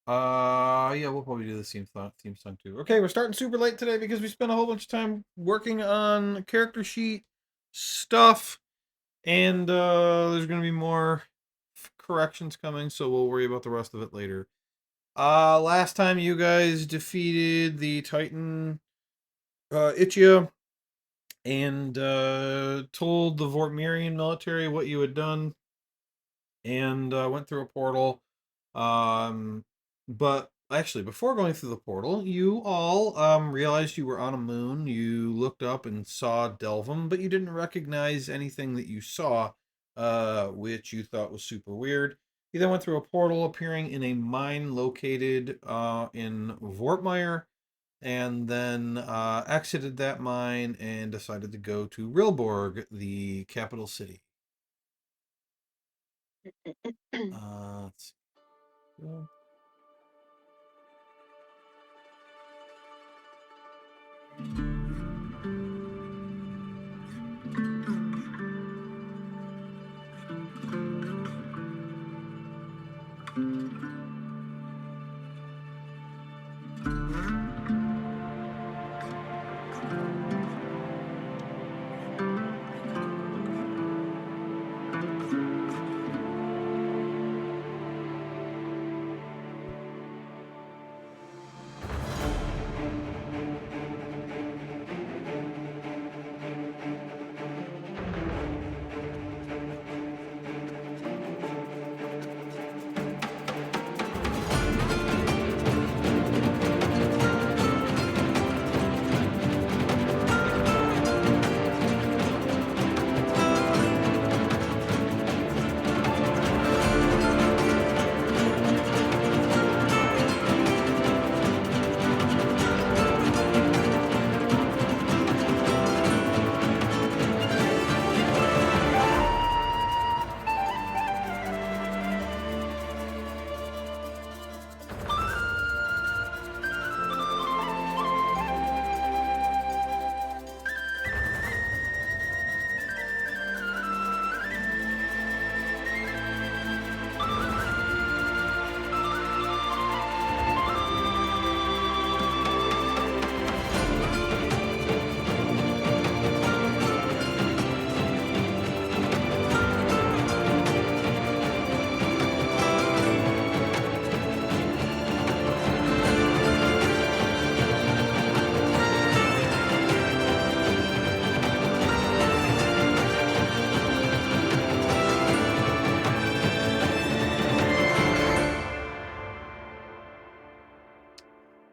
Yeah, we'll probably do the theme song too. Okay, we're starting super late today because we spent a whole bunch of time working on character sheet stuff, and there's gonna be more corrections coming, so we'll worry about the rest of it later. Last time you guys defeated the Titan, Ichia, and told the Vortmirian military what you had done, and went through a portal. Um, but actually, before going through the portal, you all realized you were on a moon. You looked up and saw Delvum, but you didn't recognize anything that you saw, which you thought was super weird. You then went through a portal, appearing in a mine located in Vortmire, and then exited that mine and decided to go to Rilleborg, the capital city. Let's see.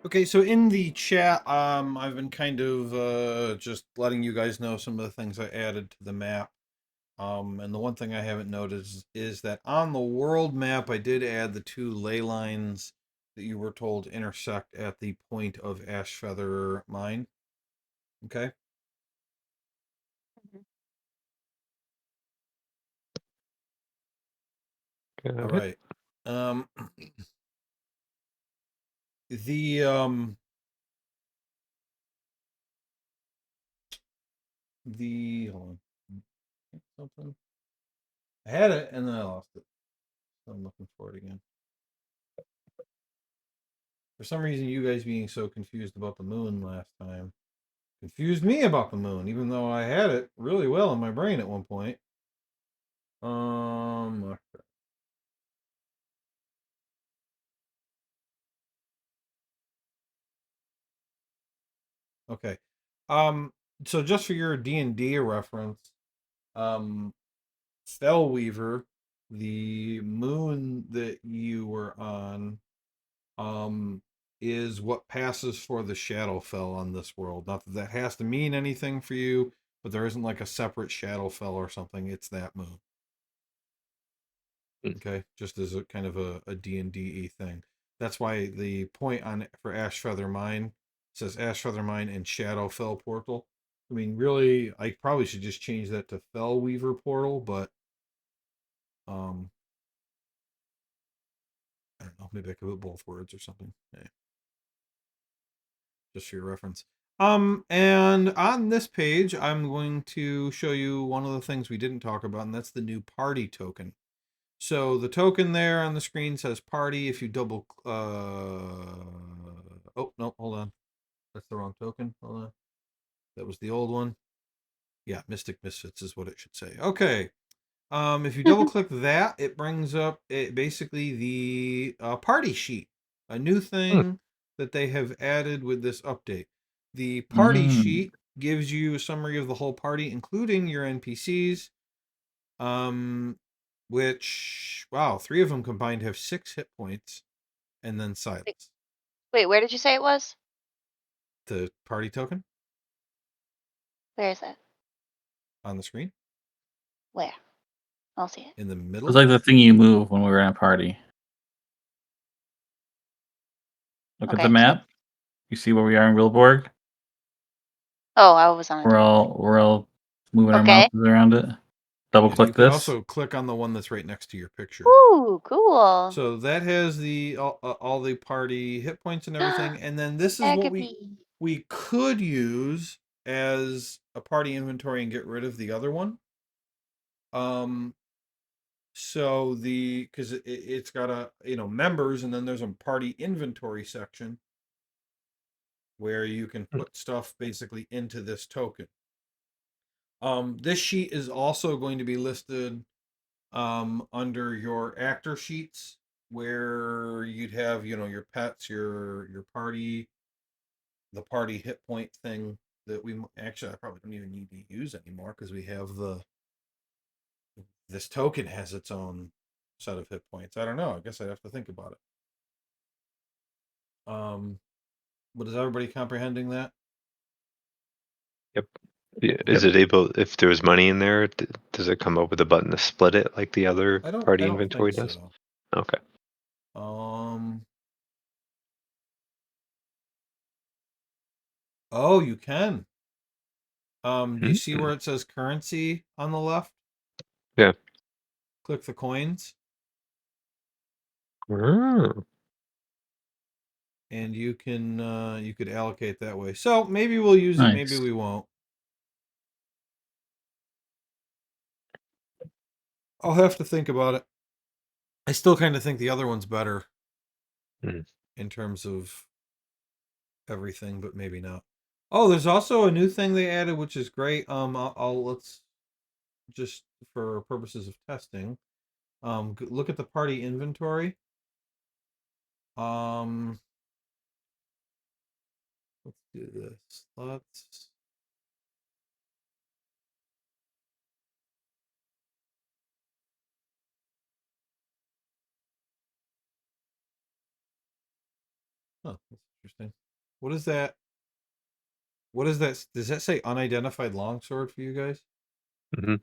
Okay, so in the chat, I've been kind of just letting you guys know some of the things I added to the map. And the one thing I haven't noticed is that on the world map, I did add the two ley lines that you were told intersect at the point of Ashfeather Mine. Okay. All Got it. right. Um, the hold on. Something. I had it and then I lost it. So I'm looking for it again. For some reason, you guys being so confused about the moon last time confused me about the moon, even though I had it really well in my brain at one point. Um, okay. So just for your D&D reference, um, Spellweaver, the moon that you were on, um, is what passes for the Shadowfell on this world. Not that that has to mean anything for you, but there isn't like a separate Shadowfell or something. It's that moon. Mm. Okay, just as a kind of a D&D thing. That's why the point on for Ashfeather Mine says Ashfeather Mine and Shadowfell Portal. I mean, really, I probably should just change that to Fellweaver Portal, but um, I don't know. Maybe I could put both words or something. Yeah, just for your reference. And on this page, I'm going to show you one of the things we didn't talk about, and that's the new party token. So the token there on the screen says party. If you double, oh no, hold on, that's the wrong token. Hold on, that was the old one. Yeah, Mystic Misfits is what it should say. Okay. If you double click that, it brings up basically the party sheet, a new Hmm. thing that they have added with this update. The party Mm. sheet gives you a summary of the whole party, including your NPCs. Which wow, 3 of them combined have 6 hit points, and then silence. Wait, where did you say it was? The party token Where is it? on the screen Where? I'll see it. in the It middle. was like the thing you move when we were in a party. Look at the Okay, so map. You see where we are in Rilleborg? oh, I was on a different one. We're all moving our Okay. mouses around it. Double Yeah, you click can this. also click on the one that's right next to your picture. Ooh, cool. So that has the all the party hit points and everything, and then this is what Agape. we could use as a party inventory and get rid of the other one. So because it's got a members, and then there's a party inventory section where you can put stuff basically into this token. This sheet is also going to be listed under your actor sheets, where you'd have your pets, your party, the party hit point thing that we actually I probably don't even need to use anymore because we have this token has its own set of hit points. I don't know. I guess I'd have to think about it. But is everybody comprehending that? Yep. Yeah, is it able, if there's money in there, does it come up with a button to split it like the other I party don't inventory think does? so. Okay. Oh, you can. Do you see Hmm. where it says currency on the left? Yeah. Click the coins, Oh. and you could allocate that way. So maybe we'll use it, maybe Nice. we won't. I'll have to think about it. I still kind of think the other one's better Hmm. in terms of everything, but maybe not. Oh, there's also a new thing they added, which is great. Let's just for purposes of testing. Look at the party inventory. Um, let's do this. Let's. Huh, that's interesting. What is that? What is that? Does that say unidentified longsword for you guys? Hmm.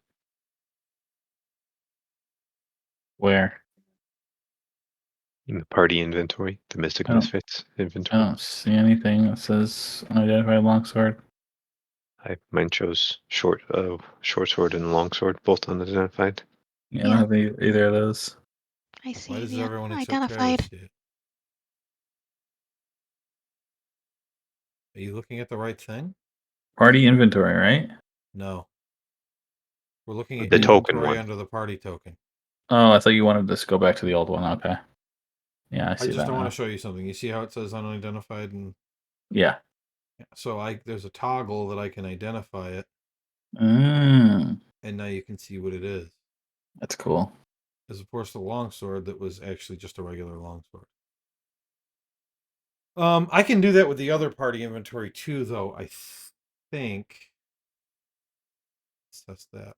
Where? In the party inventory, the Mystic I don't, Misfits I inventory. don't see anything that says unidentified longsword. Mine shows short sword and long sword, both unidentified. Yeah, I don't have either of those. I Why see does the everyone except Travis unidentified. see it? Are you looking at the right thing? Party inventory, right? No. We're looking at The token inventory one. under the party token. Oh, I thought you wanted us to go back to the old one. Okay. Yeah, I I see just that don't want now. to show you something. You see how it says unidentified, and Yeah. so there's a toggle that I can identify it, Mm, and now you can see what it is, that's cool. as opposed to the longsword that was actually just a regular longsword. I can do that with the other party inventory too, though. I think. Let's test that.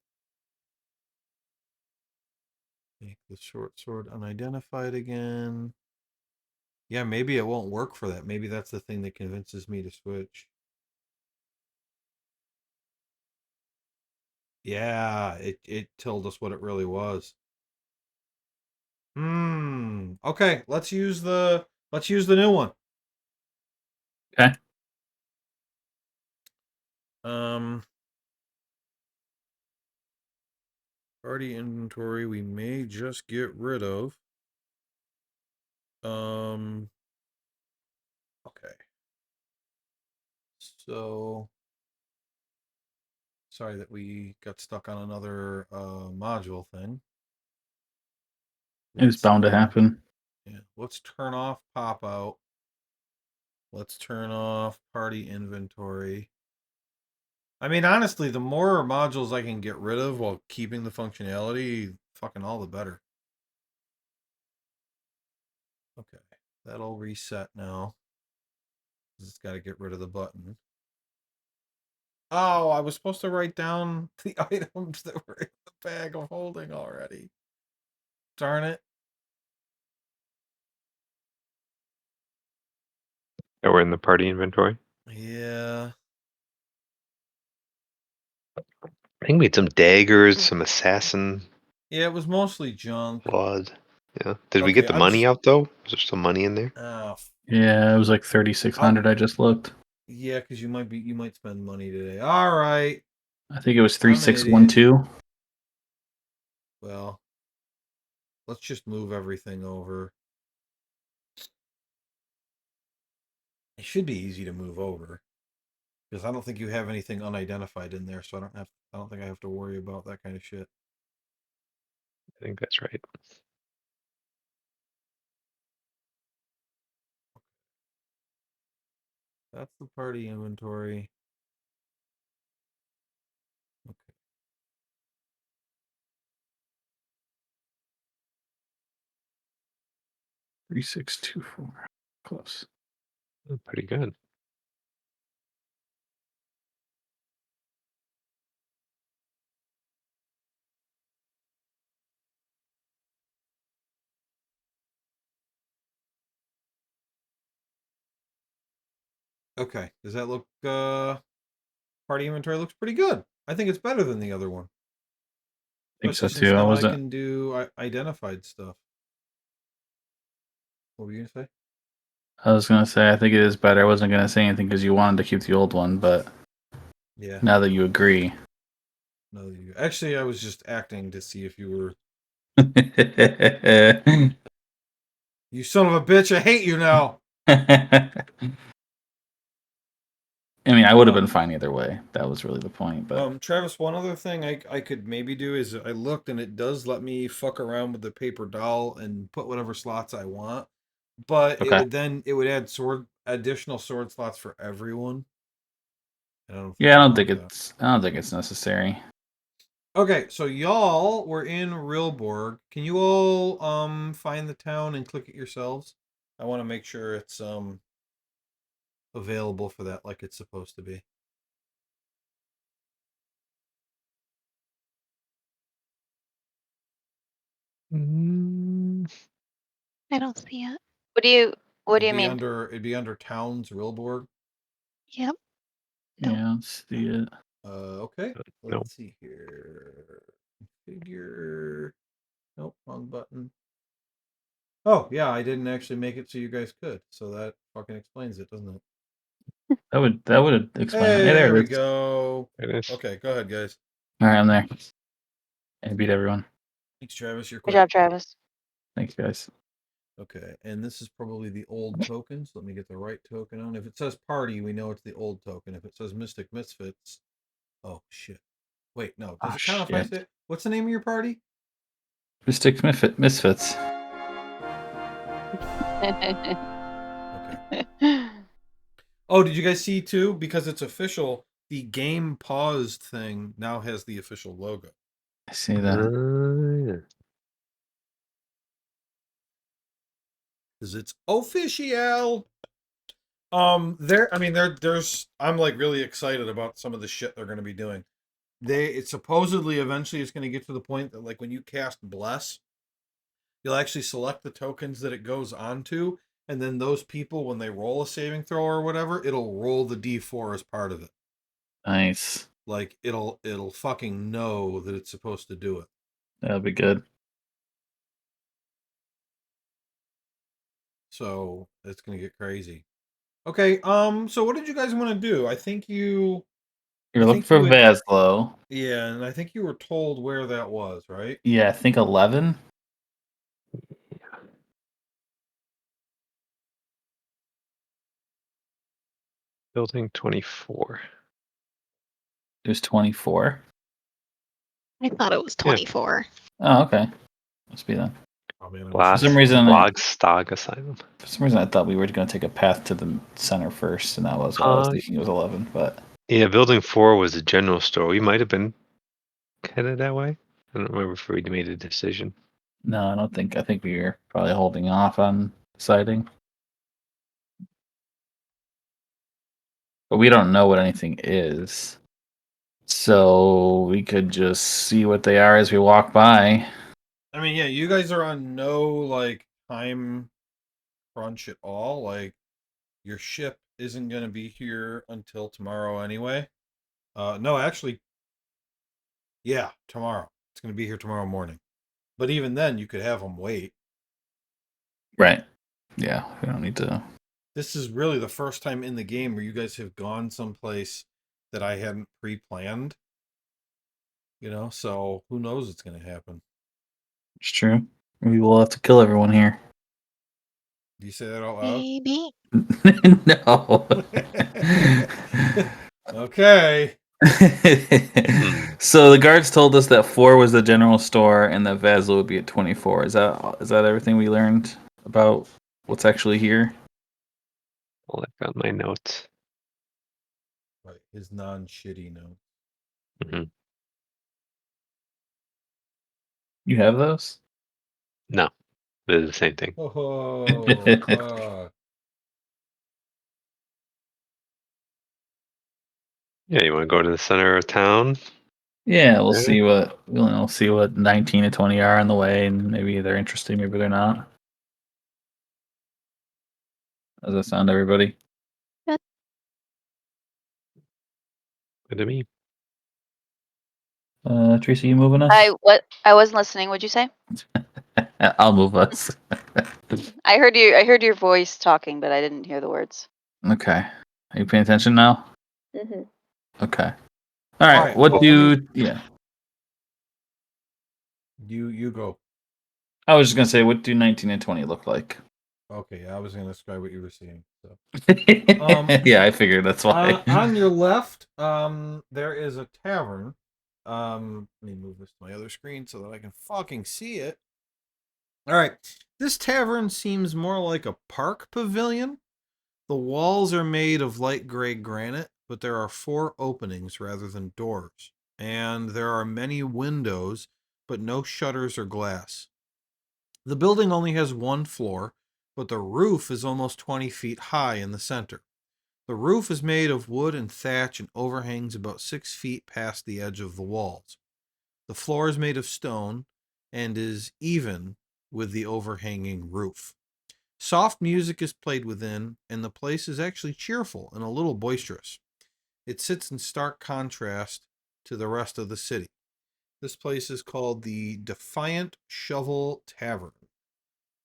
Make the short sword unidentified again. Yeah, maybe it won't work for that. Maybe that's the thing that convinces me to switch. Yeah, it told us what it really was. Okay, let's use the new one. Okay. Um Party inventory we may just get rid of. Okay. So sorry that we got stuck on another module thing. It was bound to happen. Yeah, let's turn off pop out. Let's turn off party inventory. I mean, honestly, the more modules I can get rid of while keeping the functionality, fucking all the better. Okay, that'll reset now. It's got to get rid of the button. Oh, I was supposed to write down the items that were in the bag of holding already. Darn it. That we're in the party inventory. Yeah. I think we had some daggers, some assassin Yeah, it was mostly junk. blood. Yeah. Did we Okay, get the I'm money just- out though? Was there still money in there? Yeah, it was like 3,600. I just looked. Yeah, because you might spend money today. All right. I think it was I'm an idiot. 3,612. Well, let's just move everything over. It should be easy to move over because I don't think you have anything unidentified in there, so I don't think I have to worry about that kind of shit. I think that's right. That's the party inventory. Okay. 3,624. Close. Oh, pretty good. Okay. Does that look party inventory looks pretty good. I think it's better than the other one. I think so Especially since too. now I can do identified stuff. What were you gonna say? I was gonna say I think it is better. I wasn't gonna say anything because you wanted to keep the old one, but Yeah. now that you agree. No, actually, I was just acting to see if you were. You son of a bitch! I hate you now. I mean, I would have been fine either way. That was really the point. But Travis, one other thing I could maybe do is I looked and it does let me fuck around with the paper doll and put whatever slots I want, but okay. it would add additional sword slots for everyone. I don't think it's necessary. Okay, so y'all were in Rilleborg. Can you all find the town and click it yourselves? I want to make sure it's available for that like it's supposed to be. I don't see it. What do you mean? It'd be under towns, Rilleborg. Yep. Nope. Yeah, let's see it. Okay. No. Let's see here. Configure. Nope, wrong button. Oh, yeah, I didn't actually make it so you guys could. So that fucking explains it, doesn't it? That would explain it. Hey, Hey, there we it is. go. It is. Okay, go ahead, guys. All right, I'm there. I beat everyone. Thanks, Travis. You're Good quick. job, Travis. Thanks, guys. Okay, and this is probably the old token, so let me get the right token on. If it says party, we know it's the old token. If it says Mystic Misfits, oh shit. Wait, no. Does it count if I say what's the name of your party? Mystic Misfits. Okay. Oh, did you guys see too? Because it's official, the game paused thing now has the official logo. I see that. Yeah. Because it's official. There's I'm like really excited about some of the shit they're gonna be doing. It supposedly eventually is gonna get to the point that like when you cast Bless, you'll actually select the tokens that it goes onto, and then those people, when they roll a saving throw or whatever, it'll roll the D4 as part of it. Nice. Like it'll fucking know that it's supposed to do it. That'll be good. So it's gonna get crazy. Okay, so what did you guys want to do? I think you're looking for Vaslo. Yeah, and I think you were told where that was, right? Yeah, I think 11. Building 24. There's 24. I thought it was 24. Oh, okay. Must be that. Oh man, I wish Last For some reason, Logstog Asylum. For some reason, I thought we were going to take a path to the center first, and that was why I was thinking it was 11. But Yeah, building 4 was a general store. We might have been headed that way. I don't remember if we made a decision. no, I don't think. I think we were probably holding off on deciding. But we don't know what anything is, so we could just see what they are as we walk by. I mean, yeah, you guys are on no like time crunch at all. Like your ship isn't going to be here until tomorrow anyway. No, actually, yeah, tomorrow. It's going to be here tomorrow morning. But even then, you could have them wait. Right. Yeah, we don't need to. This is really the first time in the game where you guys have gone someplace that I hadn't pre-planned. You know, so who knows what's going to happen. It's true. We will have to kill everyone here. Do you say that out loud? Maybe. No. Okay. So the guards told us that 4 was the general store and that Vazla would be at 24. Is that everything we learned about what's actually here? I'll look on my notes. Right, his non-shitty note. hmm You have those? No, they're the same thing. Oh, fuck. Yeah, you want to go to the center of town? Yeah, we'll Yeah. see we'll see what 19 and 20 are on the way, and maybe they're interesting, maybe they're not. Does that sound to everybody? Good to me. Teresa, you moving us? I wasn't listening. What'd you say? I'll move us. I heard you. I heard your voice talking, but I didn't hear the words. Okay. Are you paying attention now? Mm-hmm. Okay. All right. Alright, What well, do yeah? You go. I was just gonna say, what do 19 and 20 look like? Okay, I was going to describe what you were seeing. So, Yeah, I figured that's why. on your left, there is a tavern. Let me move this to my other screen so that I can fucking see it. All right, this tavern seems more like a park pavilion. The walls are made of light gray granite, but there are 4 openings rather than doors, and there are many windows, but no shutters or glass. The building only has 1 floor, but the roof is almost 20 feet high in the center. The roof is made of wood and thatch and overhangs about 6 feet past the edge of the walls. The floor is made of stone and is even with the overhanging roof. Soft music is played within, and the place is actually cheerful and a little boisterous. It sits in stark contrast to the rest of the city. This place is called the Defiant Shovel Tavern.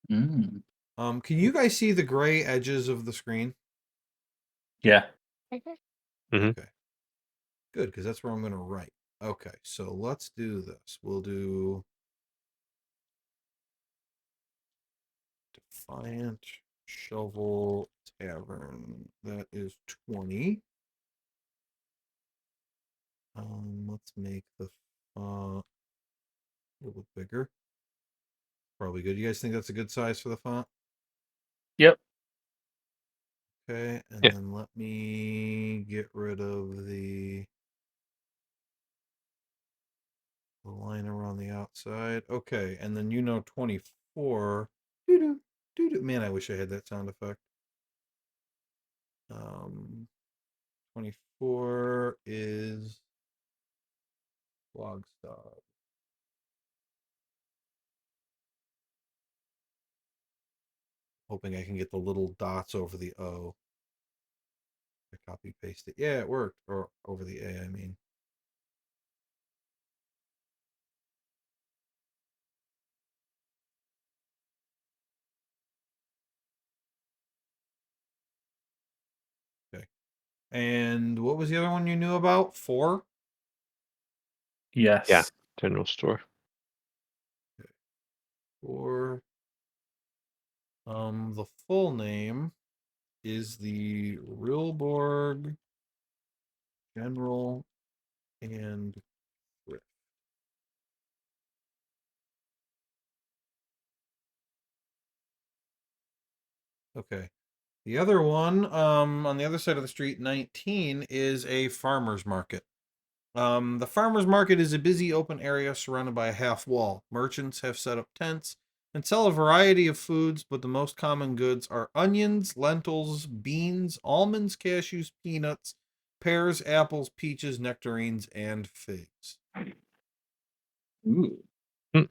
Mm. Can you guys see the gray edges of the screen? Yeah. Mhm. Okay. Good, because that's where I'm going to write. Okay, so let's do this. We'll do Defiant Shovel Tavern. That is 20. Let's make the font a little bigger. Probably good. You guys think that's a good size for the font? Yep. Okay, and Yeah. then let me get rid of the line around the outside. Okay, and then 24. Doo-doo, doo-doo. Man, I wish I had that sound effect. 24 is Logstog. Hoping I can get the little dots over the O. I copy paste it. Yeah, it worked. Or over the A, I mean. Okay. And what was the other one you knew about? 4? Yes. Yeah. General store. 4. The full name is the Rilleborg General and Thrift. Okay. The other one, on the other side of the street, 19, is a farmer's market. The farmer's market is a busy open area surrounded by a half wall. Merchants have set up tents and sell a variety of foods, but the most common goods are onions, lentils, beans, almonds, cashews, peanuts, pears, apples, peaches, nectarines, and figs. Ooh. Hmm.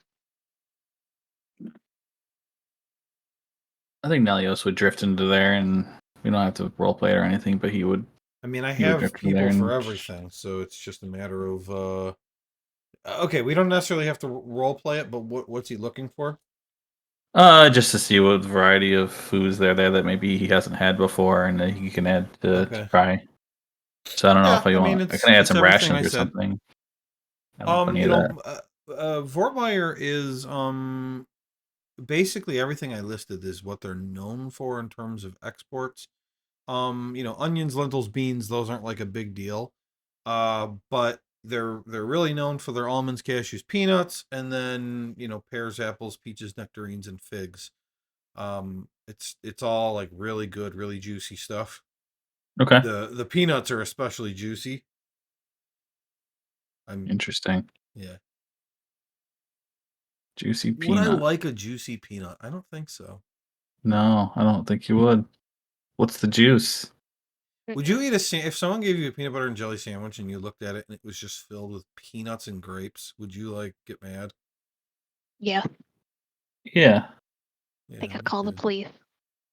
I think Nelios would drift into there, and we don't have to roleplay it or anything, but he would. I mean, I He would have drift into there people for and- everything, so it's just a matter of okay, we don't necessarily have to role play it, but what's he looking for? Just to see what variety of foods there that maybe he hasn't had before, and that he can add to try. So I don't know Yeah, if I I mean, want. I it's- can add it's some everything I rations or said. something. I don't know any You of know, that. Vortmeyer is basically everything I listed is what they're known for in terms of exports. You know, onions, lentils, beans, those aren't like a big deal. But they're really known for their almonds, cashews, peanuts, and then, you know, pears, apples, peaches, nectarines, and figs. It's all like really good, really juicy stuff. Okay. The peanuts are especially juicy. Interesting. Yeah. Juicy Would peanut. I like a juicy peanut? I don't think so. No, I don't think you would. What's the juice? Would you eat if someone gave you a peanut butter and jelly sandwich and you looked at it and it was just filled with peanuts and grapes? Would you like get mad? Yeah, Yeah. I think Yeah, I'd call the okay. police.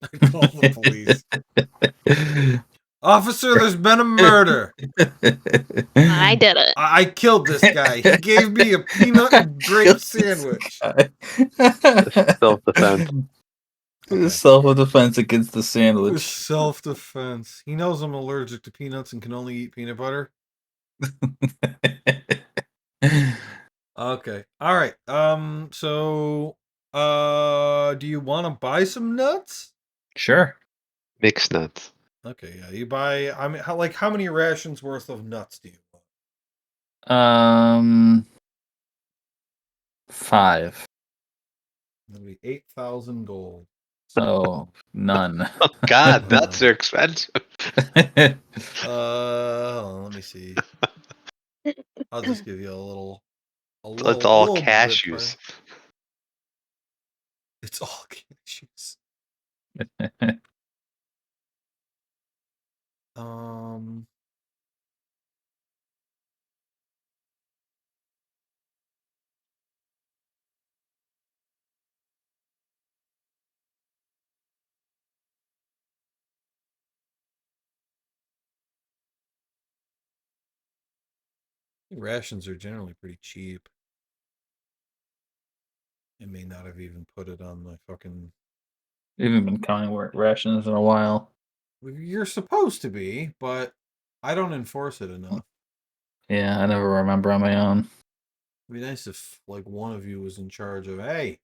I'd call the police. Officer, there's been a murder. I did it. I killed this guy. He gave me a peanut and grape sandwich. Self-defense. Okay. Self-defense against the It was sandwich. self-defense. He knows I'm allergic to peanuts and can only eat peanut butter. Okay. All right. So, do you want to buy some nuts? Sure. Mixed nuts. Okay. Yeah. You buy. I mean, how many rations worth of nuts do you want? 5. That'll be 8,000 gold. So none. Oh God, nuts are expensive. Hold on, let me see. I'll just give you a little. It's all bit cashews. price. It's all cashews. Um. Rations are generally pretty cheap. I may not have even put it on my fucking. We haven't been counting rations in a while. You're supposed to be, but I don't enforce it enough. Yeah, I never remember on my own. It'd be nice if like one of you was in charge of, hey,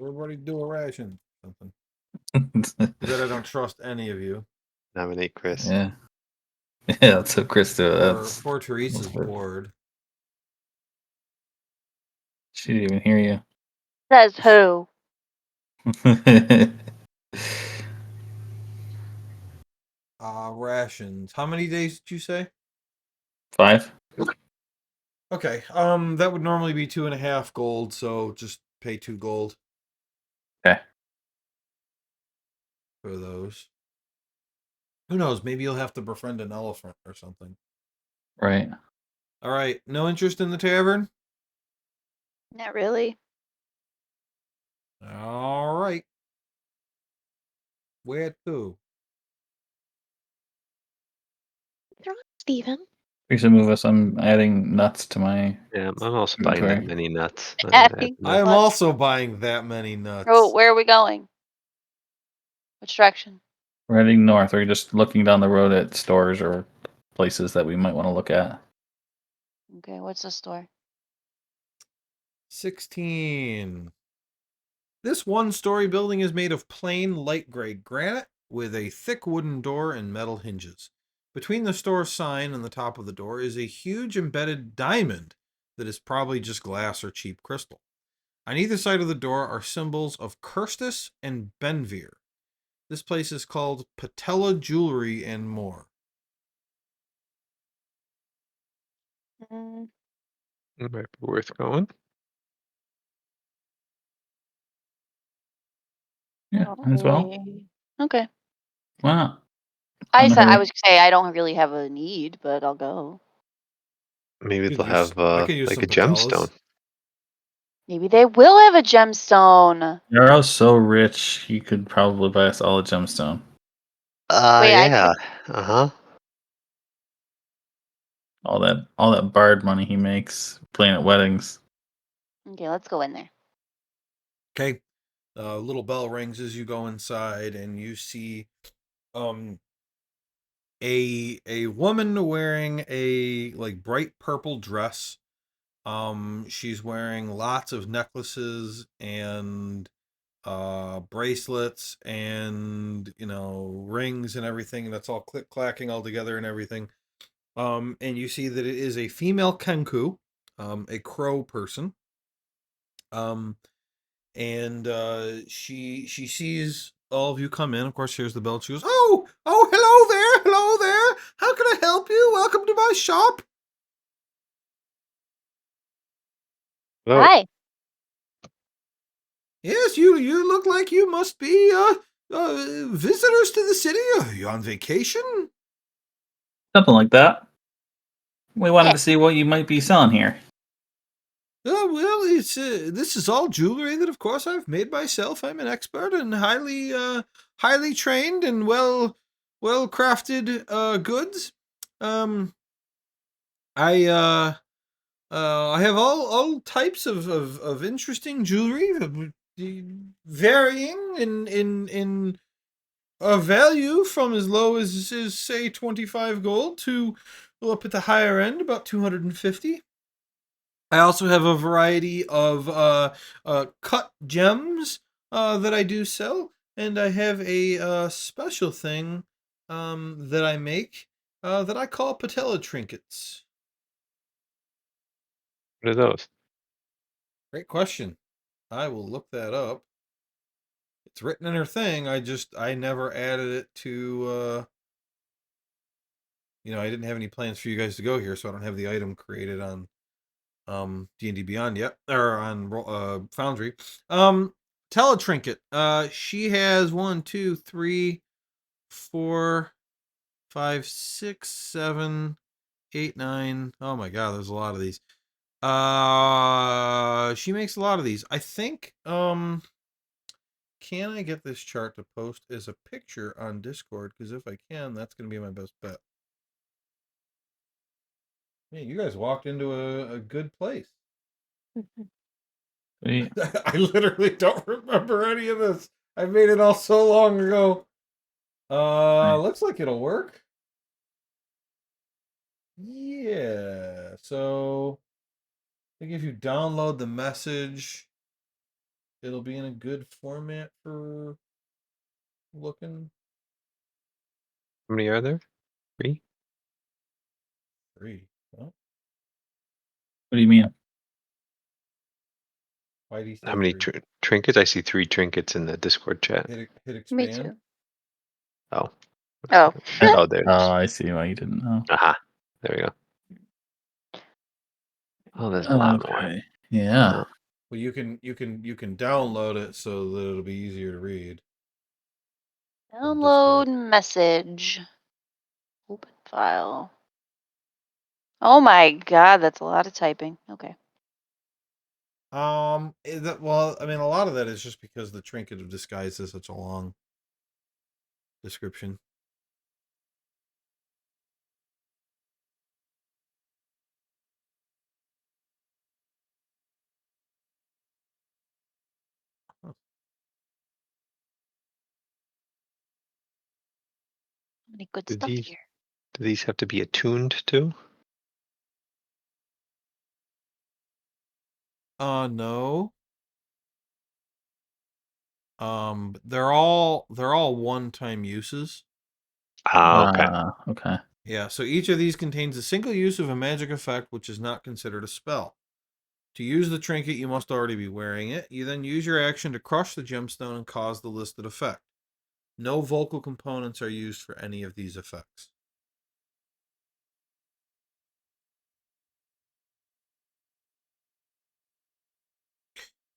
everybody do a ration or something. But I don't trust any of you. Nominate Chris. Yeah. Yeah, let's have Chris do it. Poor Teresa's that's weird. bored. She didn't even hear you. Says who? Rations. How many days did you say? 5. Okay. That would normally be 2.5 gold, so just pay 2 gold. Okay. For those. Who knows? Maybe you'll have to befriend an elephant or something. Right. All right. No interest in the tavern? Not really. All right. Where to? What's wrong, Steven? We should move us. I'm adding nuts to my. Yeah, I'm also buying that Inventory. many nuts. Adding I am Nuts. also buying that many nuts. Oh, where are we going? Which direction? We're heading north. We're just looking down the road at stores or places that we might want to look at. Okay, what's the store? 16. This one-story building is made of plain light gray granite with a thick wooden door and metal hinges. Between the store sign and the top of the door is a huge embedded diamond that is probably just glass or cheap crystal. On either side of the door are symbols of Kirstus and Benvir. This place is called Patella Jewelry and More. Mm, It might be worth going. Yeah, as well. probably. Okay. Why not? I Not in a said I hurry. was gonna say I don't really have a need, but I'll go. Maybe Could they'll use- have I could use like some a gemstone. patellas. Maybe they will have a gemstone. Yarrow's so rich, he could probably buy us all a gemstone. Wait, I Yeah. could. Uh-huh. All that bard money he makes playing at weddings. Okay, let's go in there. Okay. Little bell rings as you go inside, and you see a woman wearing a like bright purple dress. She's wearing lots of necklaces and bracelets and rings and everything, and that's all click clacking all together and everything. And you see that it is a female kenku, a crow person. And she sees all of you come in. Of course, here's the bell. She goes, "Oh, hello there. How can I help you? Welcome to my shop." Oh, Hi. Yes, you look like you must be visitors to the city. Are you on vacation? Something like that. We wanted Yeah. to see what you might be selling here. Well, it's this is all jewelry that, of course, I've made myself. I'm an expert and highly trained and well crafted goods. Um, I have all types of interesting jewelry, varying in value from as low as say 25 gold to up at the higher end about 250. I also have a variety of cut gems that I do sell, and I have a special thing that I make that I call patella trinkets. what are those? Great question. I will look that up. It's written in her thing. I never added it to I didn't have any plans for you guys to go here, so I don't have the item created on D&D Beyond yet, or on Foundry. Teletrinket. She has 1, 2, 3, 4, 5, 6, 7, 8, 9. Oh my god, there's a lot of these. She makes a lot of these. I think can I get this chart to post as a picture on Discord? Because if I can, that's going to be my best bet. Man, you guys walked into a good place. We, I literally don't remember any of this. I made it all so long ago. Looks like it'll work. Yeah. So I think if you download the message, it'll be in a good format for looking. How many are there? 3? 3. Well, what do you mean? why do you say How many 3? trinkets? I see 3 trinkets in the Discord chat. Hit Me expand. too. Oh. Oh. Oh, there it Oh, is. I see why you didn't know. Aha. There we go. Oh, there's a lot more. Okay. Yeah. Well, you can download it so that it'll be easier to read. Download message. Open file. Oh my god, that's a lot of typing. Okay. Well, I mean, a lot of that is just because the trinket of disguise is such a long description. Huh. Many good Do stuff these here. do these have to be attuned to? No. They're all one-time uses. Ah, okay. Okay. Yeah, so each of these contains a single use of a magic effect, which is not considered a spell. To use the trinket, you must already be wearing it. You then use your action to crush the gemstone and cause the listed effect. No vocal components are used for any of these effects.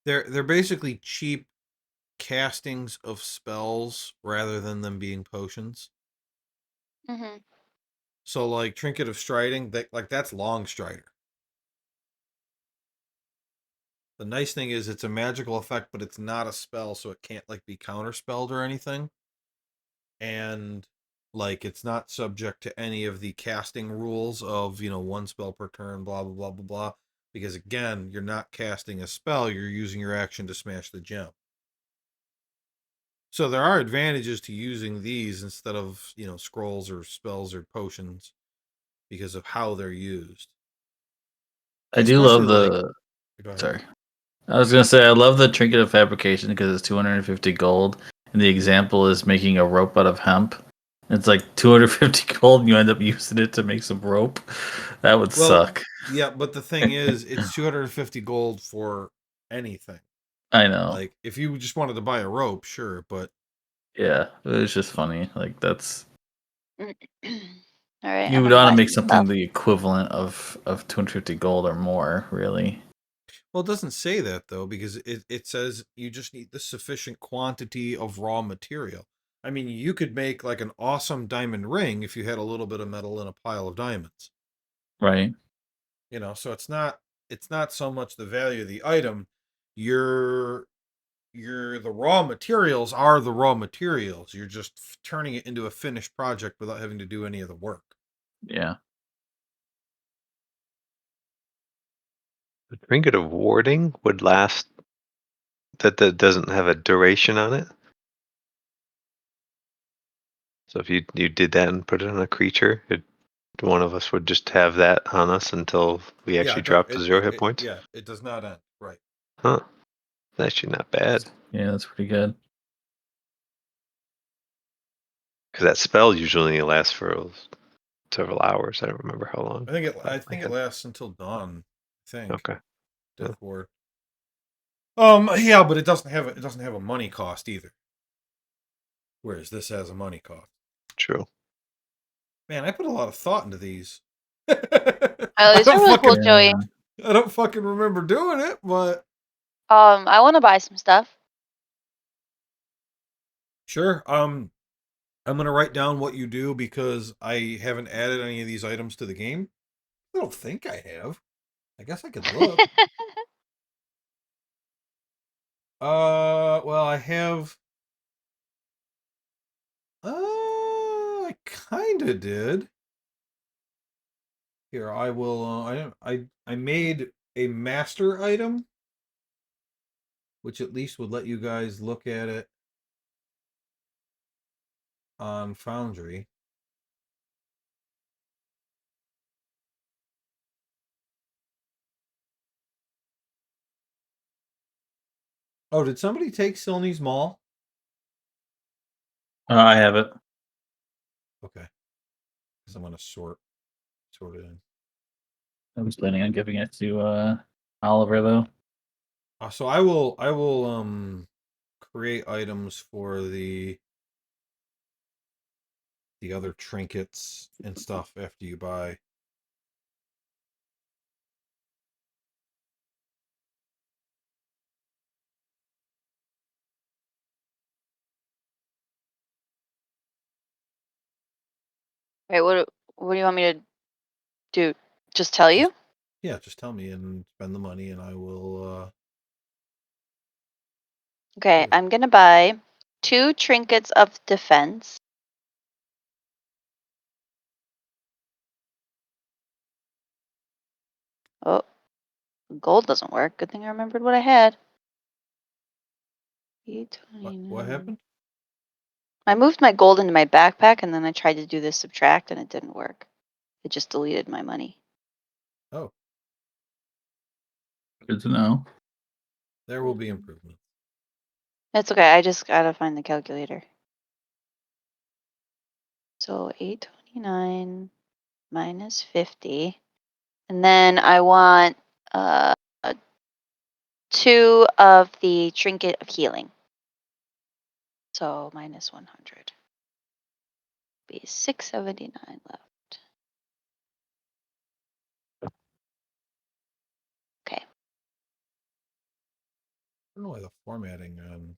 They're basically cheap castings of spells rather than them being potions. Mm-hmm. So like Trinket of Striding, that's Long Strider. The nice thing is it's a magical effect, but it's not a spell, so it can't like be counterspelled or anything. And like it's not subject to any of the casting rules of, one spell per turn, blah blah blah blah blah. Because again, you're not casting a spell, you're using your action to smash the gem. So there are advantages to using these instead of, scrolls or spells or potions because of how they're used. I do love Especially, the. Go ahead. Sorry. I was gonna say I love the trinket of fabrication because it's 250 gold, and the example is making a rope out of hemp. It's like 250 gold, and you end up using it to make some rope. That would Well, suck. yeah, but the thing is, it's 250 gold for anything. I know. Like, if you just wanted to buy a rope, sure, but Yeah, it was just funny. Like that's All right, you I'm would gonna want to buy make some something stuff. the equivalent of 250 gold or more, really. well, it doesn't say that though, because it says you just need the sufficient quantity of raw material. I mean, you could make like an awesome diamond ring if you had a little bit of metal in a pile of diamonds. Right. So it's not so much the value of the item. Your the raw materials are the raw materials. You're just turning it into a finished project without having to do any of the work. Yeah. The trinket of warding would last. That doesn't have a duration on it. So if you did that and put it on a creature, one of us would just have that on us until we actually drop to 0 hit points. Yeah, it does not end. Right. Huh. That's actually not bad. Yeah, that's pretty good. Because that spell usually lasts for several hours. I don't remember how long. I think it lasts until dawn. I think. Okay. Death Ward. Yeah, but it doesn't have a money cost either. Whereas this has a money cost. True. Man, I put a lot of thought into these. Oh, these are really cool, Joey. I don't fucking remember doing it, but I want to buy some stuff. sure. I'm gonna write down what you do because I haven't added any of these items to the game. I don't think I have. I guess I could look. Well, I have. I kind of did. Here, I will. I made a master item, which at least would let you guys look at it on Foundry. Oh, did somebody take Silney's Mall? I have it. Okay, because I'm gonna sort it in. I was planning on giving it to Oliver though. So I will create items for the other trinkets and stuff after you buy. Wait, what do you want me to do? Just tell you? Yeah, just tell me and spend the money, and I will. Okay, do it. I'm gonna buy 2 trinkets of defense. Oh, gold doesn't work. Good thing I remembered what I had. What happened? I moved my gold into my backpack and then I tried to do this subtract and it didn't work. It just deleted my money. Oh, Good to know. there will be improvements. It's okay. I just gotta find the calculator. So 829 minus 50. And then I want 2 of the trinket of healing. So minus 100. Be 679 left. Okay. I don't know why the formatting on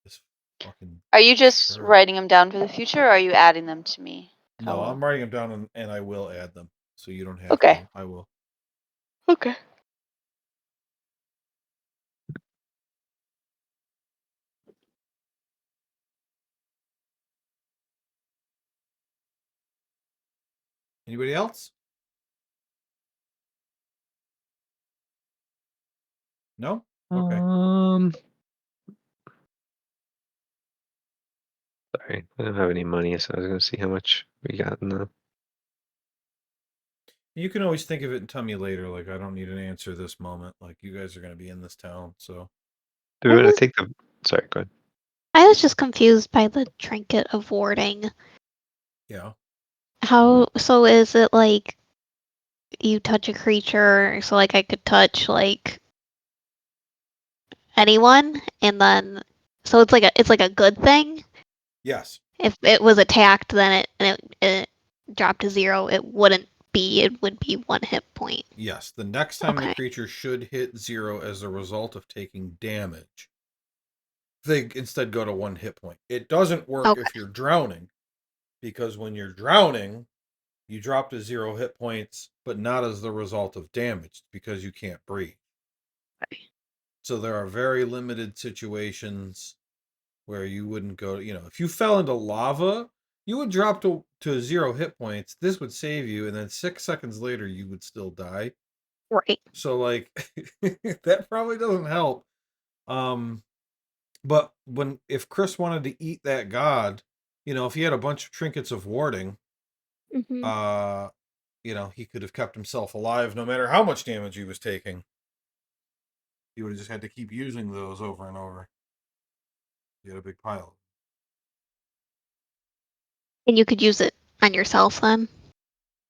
this fucking. Are you just Sure. writing them down for the future, or are you adding them to me? No, How- I'm writing them down and I will add them. So you don't have Okay. to. I will. Okay. Anybody else? No? Okay. Sorry, I don't have any money, so I was gonna see how much we got in the. You can always think of it and tell me later. Like, I don't need an answer this moment. Like, you guys are going to be in this town. So, Do we want to take the? Sorry, go ahead. I was just confused by the trinket of warding. yeah. How so is it like you touch a creature, so like I could touch like anyone and then so it's like a good thing? Yes. If it was attacked then it dropped to 0, it would be 1 hit point. Yes. The next time the Okay. creature should hit 0 as a result of taking damage, they instead go to 1 hit point. It doesn't work Okay. if you're drowning, because when you're drowning, you drop to 0 hit points, but not as the result of damage because you can't breathe. Okay. So there are very limited situations where you wouldn't go, if you fell into lava, you would drop to 0 hit points. This would save you, and then 6 seconds later, you would still die. Right. So, like, that probably doesn't help. But if Chris wanted to eat that god, if he had a bunch of trinkets of warding, Mhm. he could have kept himself alive no matter how much damage he was taking. He would have just had to keep using those over and over. He had a big pile. And you could use it on yourself then?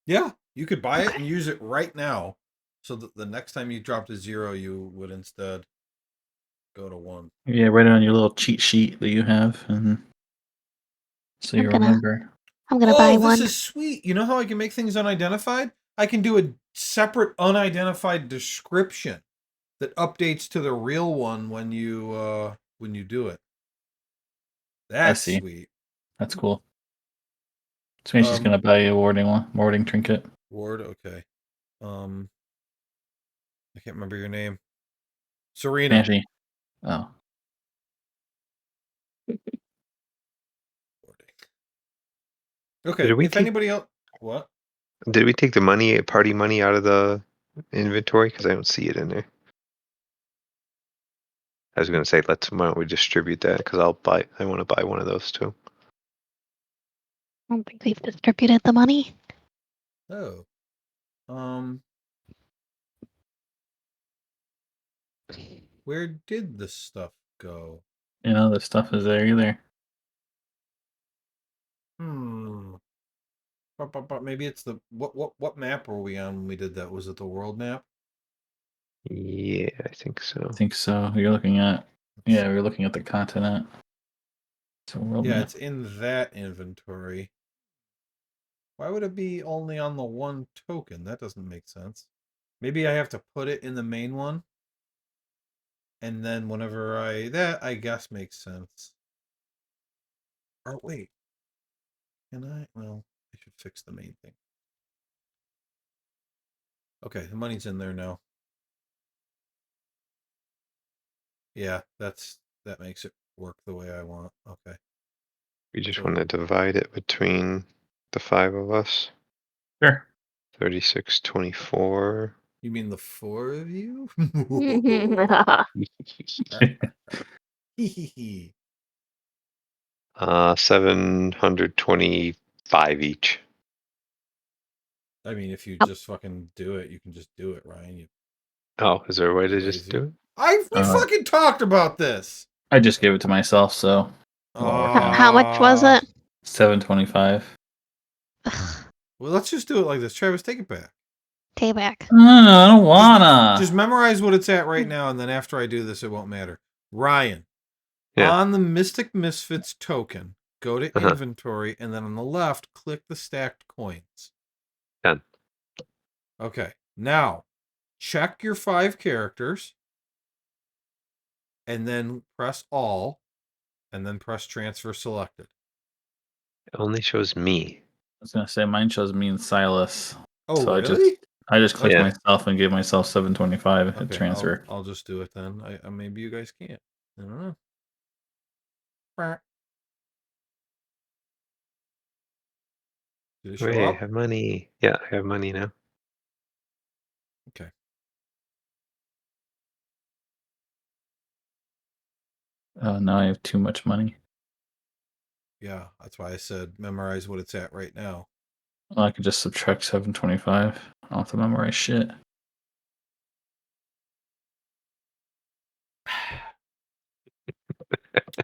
Yeah, you could buy it Okay. and use it right now, so that the next time you drop to 0, you would instead go to 1. Yeah, write it on your little cheat sheet that you have, and so you I'm gonna remember. buy This one. is sweet. You know how I can make things unidentified? I can do a separate unidentified description that updates to the real one when you do it. I That's see. sweet. That's cool. So maybe she's gonna buy you a warding trinket. Ward, okay. I can't remember your name. Serena. Banshee. Oh. Okay, Did we if take? anybody else, what? Did we take the party money out of the inventory? Because I don't see it in there. I was gonna say, why don't we distribute that? Because I want to buy one of those too. I don't think we've distributed the money. Oh. Where did this stuff go? The stuff is there either. But maybe it's the what map were we on when we did that? Was it the world map? Yeah, I think so. I think so. You're looking at we're looking at the continent. It's a world map. It's in that inventory. Why would it be only on the one token? That doesn't make sense. Maybe I have to put it in the main one. And then whenever that I guess makes sense. Oh wait. Can I? Well, I should fix the main thing. Okay, the money's in there now. Yeah, that makes it work the way I want. Okay. We just So- want to divide it between the 5 of us. Sure. 36.24. You mean the 4 of you? Hee. 725 each. I mean, if you just fucking do it, you can just do it, Ryan. Oh, is there a way You to just lazy. do it? We fucking talked about this. I just gave it to myself, so it won't work out. How much was it? 725. Well, let's just do it like this. Travis, take it back. Take it back. I don't wanna. Just memorize what it's at right now, and then after I do this, it won't matter. Ryan, Yeah. On the Mystic Misfits token, go to Uh-huh. inventory, and then on the left, click the stacked coins. Done. Okay. Now, check your 5 characters, and then press all, and then press transfer selected. It only shows me. I was gonna say mine shows me and Silas. Oh, So really? I just clicked Yeah. myself and gave myself 725 hit Okay, transfer. I'll just do it then. Maybe you guys can't. I don't know. Quack. Did it show Wait, I up? have money. Yeah, I have money now. Okay. Oh, now I have too much money. Yeah, that's why I said memorize what it's at right now. Well, I could just subtract 725. I don't have to memorize shit.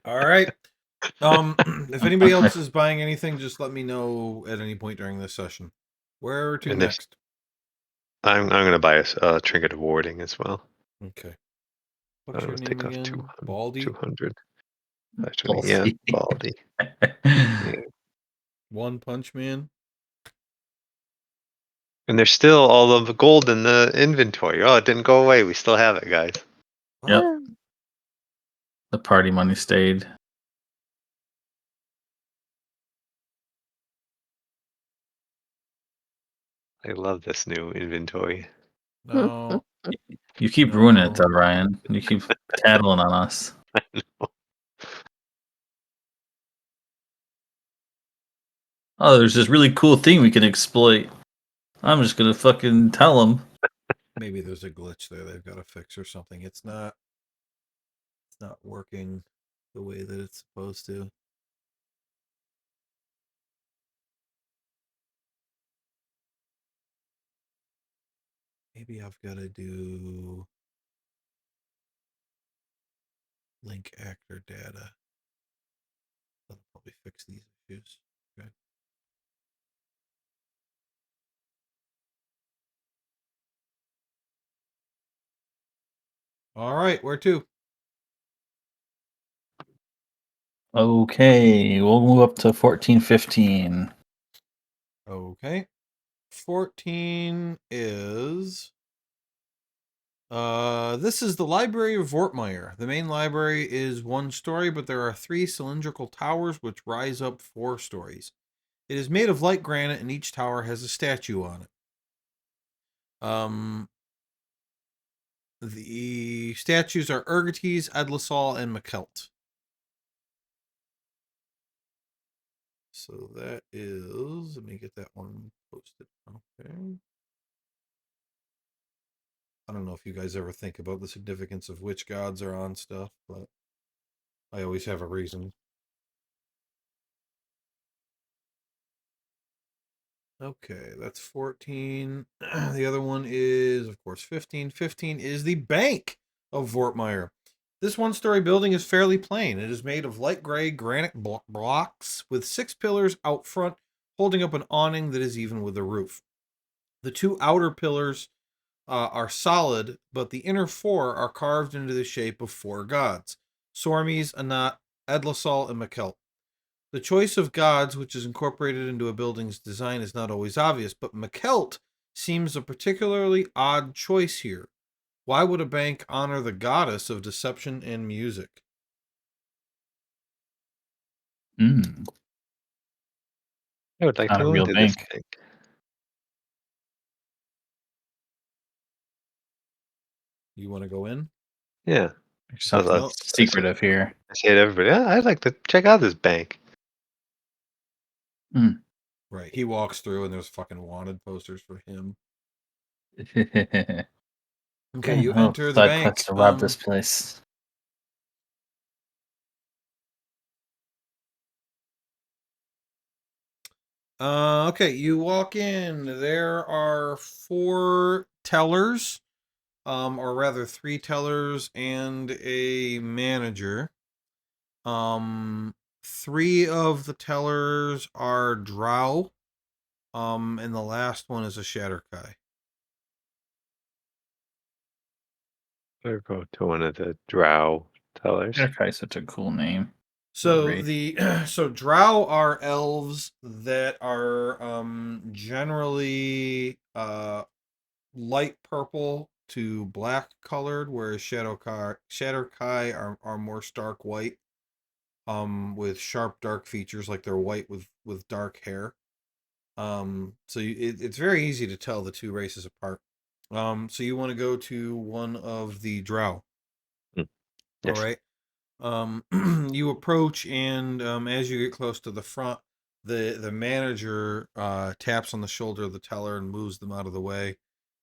All right. If anybody else is buying anything, just let me know at any point during this session. Where to And if- next? I'm gonna buy a trinket of warding as well. Okay. What's your name Take off again? 200. Baldy? 200. Actually, yeah, Baldy. Yeah. One Punch Man? And there's still all of the gold in the inventory. Oh, it didn't go away. We still have it, guys. Yep. What? The party money stayed. I love this new inventory. No. You keep ruining it, No. though, Ryan. You keep tattling on us. Oh, there's this really cool thing we can exploit. I'm just gonna fucking tell them. Maybe there's a glitch there they've got to fix or something. It's not working the way that it's supposed to. Maybe I've got to do link actor data. That'll probably fix these issues. Okay. All right, where to? Okay, we'll move up to 1415. Okay. 14 is this is the Library of Vortmeyer. The main library is 1 story, but there are 3 cylindrical towers which rise up 4 stories. It is made of light granite, and each tower has a statue on it. The statues are Ergotes, Edlisol, and McKelt. So that is, let me get that one posted. Okay. I don't know if you guys ever think about the significance of which gods are on stuff, but I always have a reason. Okay, that's 14. The other one is, of course, 15. 15 is the Bank of Vortmeyer. This 1-story building is fairly plain. It is made of light gray granite blocks with 6 pillars out front holding up an awning that is even with the roof. The 2 outer pillars are solid, but the inner 4 are carved into the shape of 4 gods: Sormes, Anat, Edlisol, and Makelt. The choice of gods, which is incorporated into a building's design, is not always obvious, but Makelt seems a particularly odd choice here. Why would a bank honor the goddess of deception and music? Mm, I would like not to a go real into this bank. bank. You want to go in? Yeah. There's I something love- No. secretive here. I say to everybody, yeah, I'd like to check out this bank. Right. He walks through and there's fucking wanted posters for him. Okay, you Oh, enter the side bank. quest to rob this place. Okay, you walk in. There are 4 tellers, or rather 3 tellers and a manager. 3 of the tellers are drow, and the last one is a Shatterkai. Or go to one of the drow tellers. Shatterkai's such a cool name. So Race. so drow are elves that are generally light purple to black colored, whereas Shadowkai are more stark white, with sharp dark features, like they're white with dark hair. So it's very easy to tell the two races apart. So you want to go to one of the drow. Mm, All Yes. right. You approach, and as you get close to the front, the manager taps on the shoulder of the teller and moves them out of the way,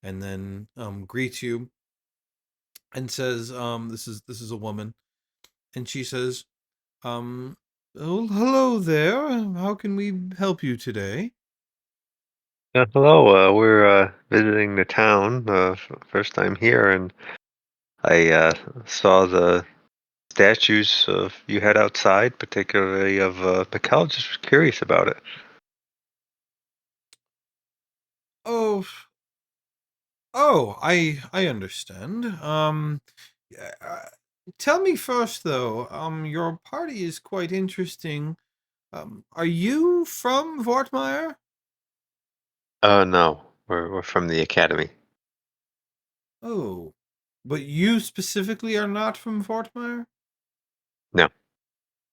and then greets you and says, "This is a woman," and she says, "Oh, hello there. How can we help you today?" Hello. We're visiting the town. First time here, and I saw the statues of you had outside, particularly of Mikkel. Just was curious about it. Oh, oh, I understand. Yeah, tell me first though. Your party is quite interesting. Are you from Vortmeyer? No, we're from the academy. Oh, but you specifically are not from Vortmeyer? No.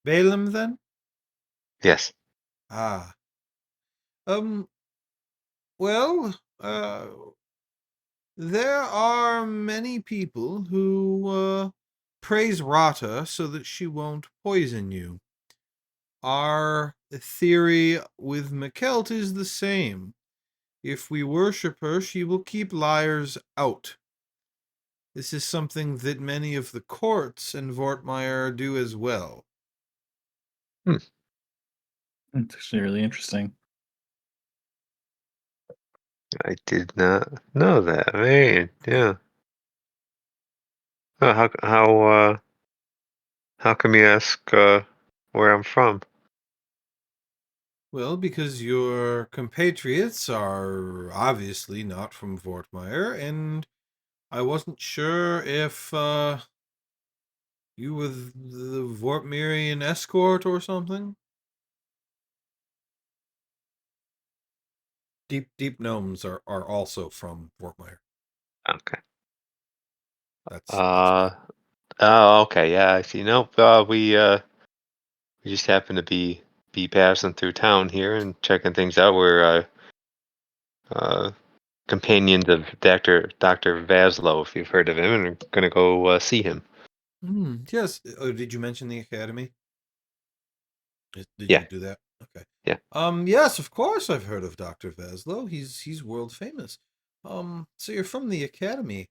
Balaam then? Yes. Ah. Um, well, there are many people who praise Rata so that she won't poison you. Our theory with Mikelt is the same. If we worship her, she will keep liars out. This is something that many of the courts in Vortmeyer do as well. Hmm. It's actually really interesting. I did not know that. Man, yeah. How come you ask where I'm from? Well, because your compatriots are obviously not from Vortmeyer, and I wasn't sure if you were the Vortmerian escort or something. Deep gnomes are also from Vortmeyer. Okay. That's Uh why. oh, okay, yeah, I see. Nope. We just happen to be passing through town here and checking things out. We're uh companions of Dr. Vaslo, if you've heard of him, and we're gonna go see him. Yes. Oh, did you mention the academy? Did Yeah, you do that? Okay. yeah. Yes, of course I've heard of Dr. Vaslo. He's world famous. So you're from the academy.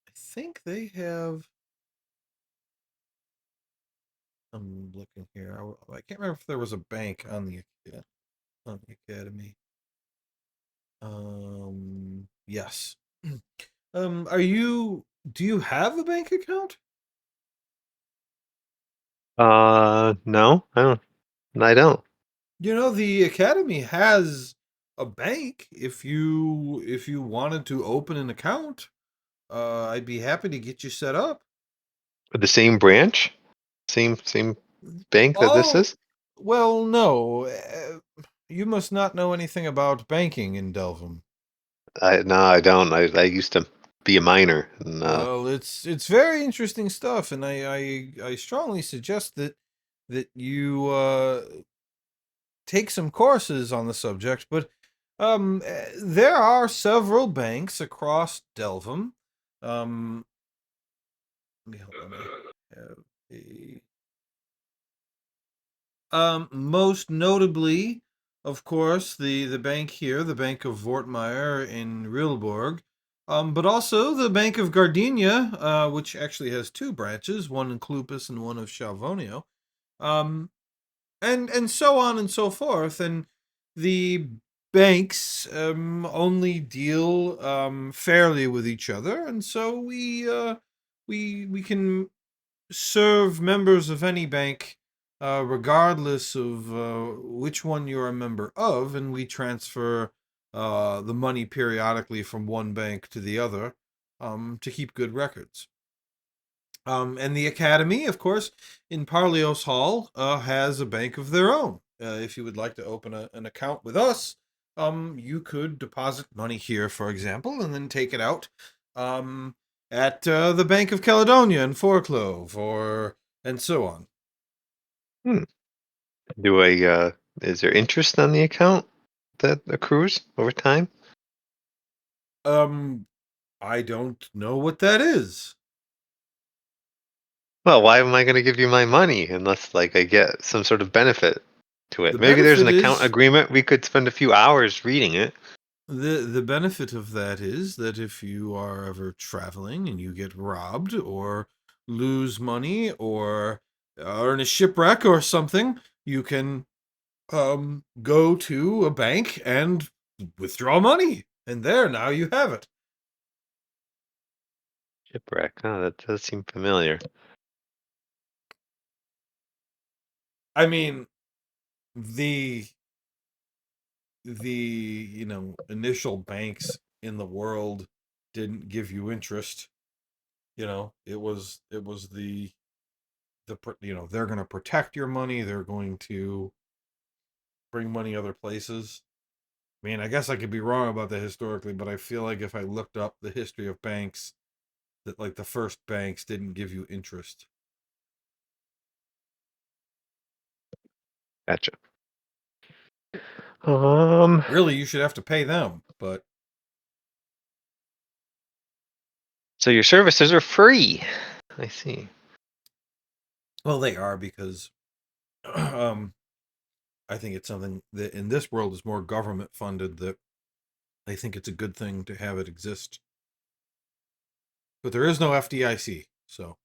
I think they have. I'm looking here. I can't remember if there was a bank on the academy. Yes. Are you? Do you have a bank account? No, I don't. You know, the academy has a bank. If you wanted to open an account, I'd be happy to get you set up. The same branch, same bank that this Oh, is. well, no. You must not know anything about banking in Delvum. No, I don't. I used to be a miner, and Well, it's very interesting stuff, and I strongly suggest that you take some courses on the subject. But there are several banks across Delvum. Um, let me have a most notably, of course, the bank here, the Bank of Vortmeyer in Rilleborg, but also the Bank of Gardenia, which actually has two branches, one in Clupus and one of Chalvonio, um, and so on and so forth. And the banks only deal fairly with each other, and so we can serve members of any bank, regardless of which one you're a member of, and we transfer the money periodically from one bank to the other to keep good records. And the Academy, of course, in Parlios Hall, has a bank of their own. If you would like to open an account with us, you could deposit money here, for example, and then take it out at the Bank of Caledonia in Foreclove, and so on. Do I? Is there interest on the account that accrues over time? I don't know what that is. Well, why am I going to give you my money unless like I get some sort of benefit to it? The Maybe there's an benefit account is agreement. We could spend a few hours reading it. the benefit of that is that if you are ever traveling and you get robbed or lose money or are in a shipwreck or something, you can go to a bank and withdraw money, and there, now you have it. Shipwreck. Oh, that does seem familiar. I mean, the initial banks in the world didn't give you interest. It was they're going to protect your money, they're going to bring money other places. I mean, I guess I could be wrong about that historically, but I feel like if I looked up the history of banks, that like the first banks didn't give you interest. Gotcha. Really, you should have to pay them, but So your services are free. I see. well, they are because I think it's something that in this world is more government funded, that I think it's a good thing to have it exist. But there is no FDIC, so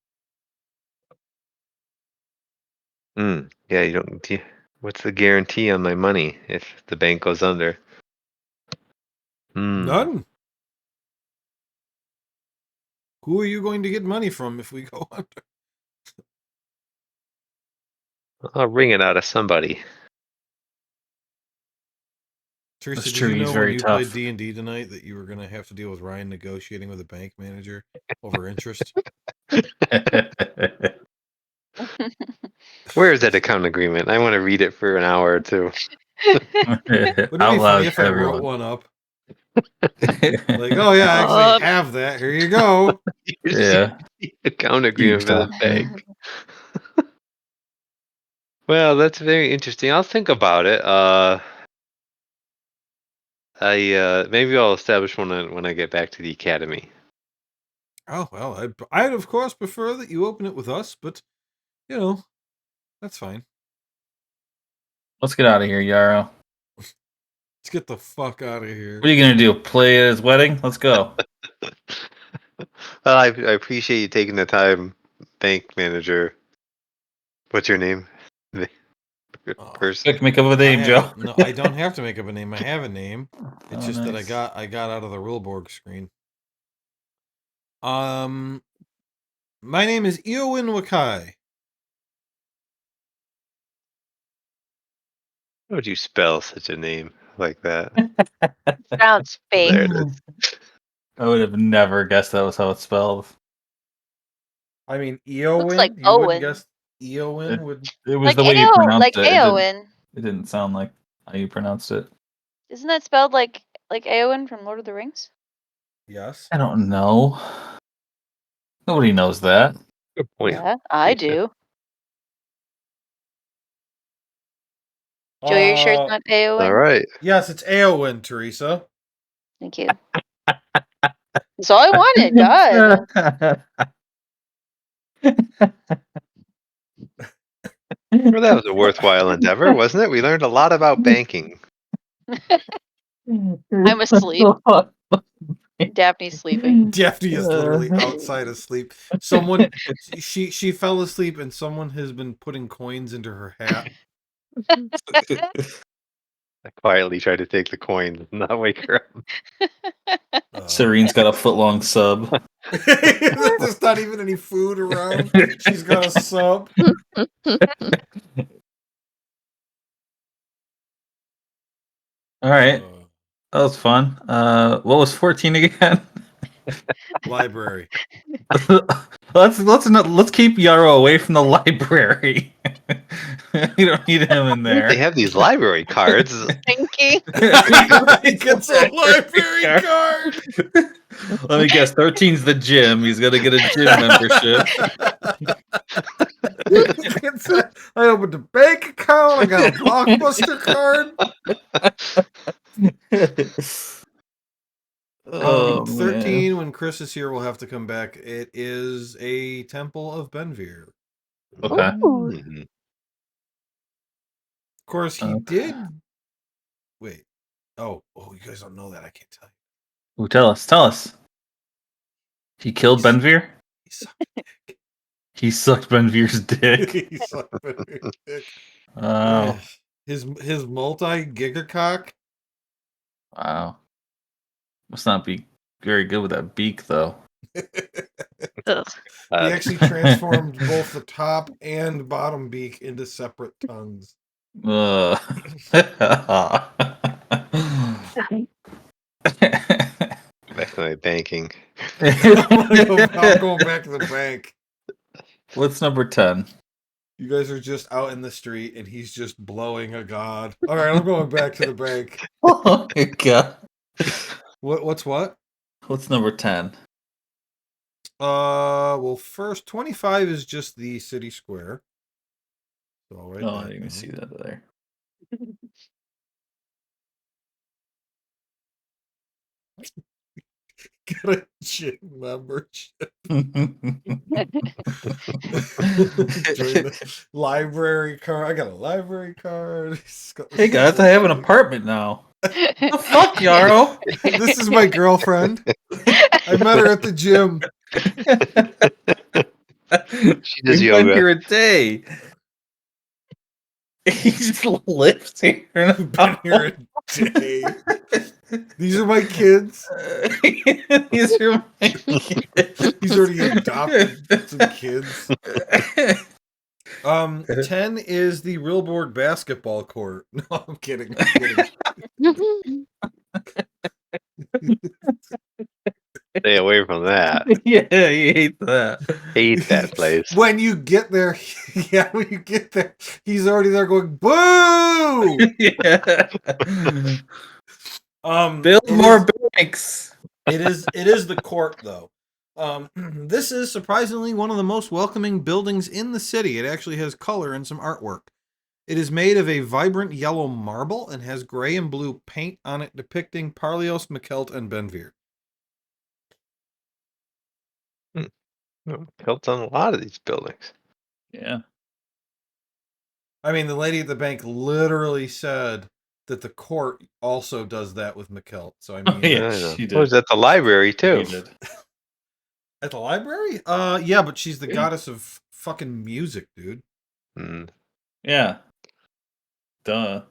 Yeah, you don't. What's the guarantee on my money if the bank goes under? none. Who are you going to get money from if we go under? I'll wring it out of somebody. Teresa, That's did true. you He's know when very you tough. played D&D tonight that you were going to have to deal with Ryan negotiating with a bank manager over interest? Where is that account agreement? I want to read it for an hour or two. Wouldn't it Out be funny loud if for I wrote everyone. one up? Like, oh yeah, I actually have that. Here you go. Yeah. Account Huge agreement for the document. bank. Well, that's very interesting. I'll think about it. Maybe I'll establish one when I get back to the academy. Oh well, I'd of course prefer that you open it with us, but that's fine. Let's get out of here, Yarrow. Let's get the fuck out of here. What are you gonna do? Play at his wedding? Let's go. Well, I appreciate you taking the time, bank manager. What's your name? The Oh, person. Quick, make up a name, Joe. No, I don't have to make up a name. I have a name. It's Oh, just that nice. I got out of the Rilleborg screen. My name is Eowyn Wakai. How would you spell such a name like that? Sounds fake. There it is. I would have never guessed that was how it's spelled. I mean, Looks like Eowyn. You wouldn't Owen. guess Eowyn would. It was Like the way you pronounced like it. Aowen. It didn't sound like how you pronounced it. Isn't that spelled like Aowen from Lord of the Rings? Yes. I don't know. Nobody knows that. Good point. Yeah, I do. Joe, you're sure it's not Aowen? All right. Yes, it's Eowyn, Teresa. Thank you. That's all I wanted. God. Well, that was a worthwhile endeavor, wasn't it? We learned a lot about banking. I'm asleep. Daphne's sleeping. Daphne is literally outside asleep. Someone, she fell asleep, and someone has been putting coins into her hat. I quietly tried to take the coin and not wake her up. Serene's got a foot-long sub. There's not even any food around. She's got a sub. All right, that was fun. What was 14 again? Library. Let's keep Yarrow away from the library. We don't need him in there. They have these library cards. Thinking. He gets a library card. Let me guess. 13's the gym. He's gonna get a gym membership. I opened a bank account. I got a Blockbuster card. Oh, 13, when Chris is here, we'll have to come back. It is a Temple of Benvir. Okay. Ooh. Mm. Of course, he Okay. did. Wait. Oh, you guys don't know that. I can't tell you. Ooh, tell us. He killed Benvir? He sucked dick. He sucked Benvir's dick. He sucked Benvir's dick. Wow. His multi-gigacock. Wow. Must not be very good with that beak, though. Ugh. He actually transformed both the top and bottom beak into separate tongues. Ugh. Back to my banking. I'm going back to the bank. What's number 10? You guys are just out in the street and he's just blowing a god. All right, I'm going back to the bank. Oh my god. What's what? What's number 10? Well, first 25 is just the city square. So I'll write Oh, I that didn't even down. see that there. Get a gym membership. Join the library card. I got a library card. Hey guys, I have an apartment now. The fuck, Yarrow? This is my girlfriend. I met her at the gym. She does We've been yoga. here a day. He just lives here. Been here a day. These are my kids. These are my kids. He's already adopted some kids. 10 is the Rilleborg basketball court. No, I'm kidding. Stay away from that. Yeah, you hate that. Hate that place. When you get there, he's already there going, boo! Yeah. It Build more is- banks. It is the court, though. This is surprisingly one of the most welcoming buildings in the city. It actually has color and some artwork. It is made of a vibrant yellow marble and has gray and blue paint on it depicting Parlios, Mikelt, and Benvir. Built on a lot of these buildings. Yeah. I mean, the lady at the bank literally said that the court also does that with Mikelt. So I mean, Yeah, I know. she did. Was at the library He too. did. at the library? Yeah, but she's the goddess of fucking music, dude. Mm. Yeah. Duh.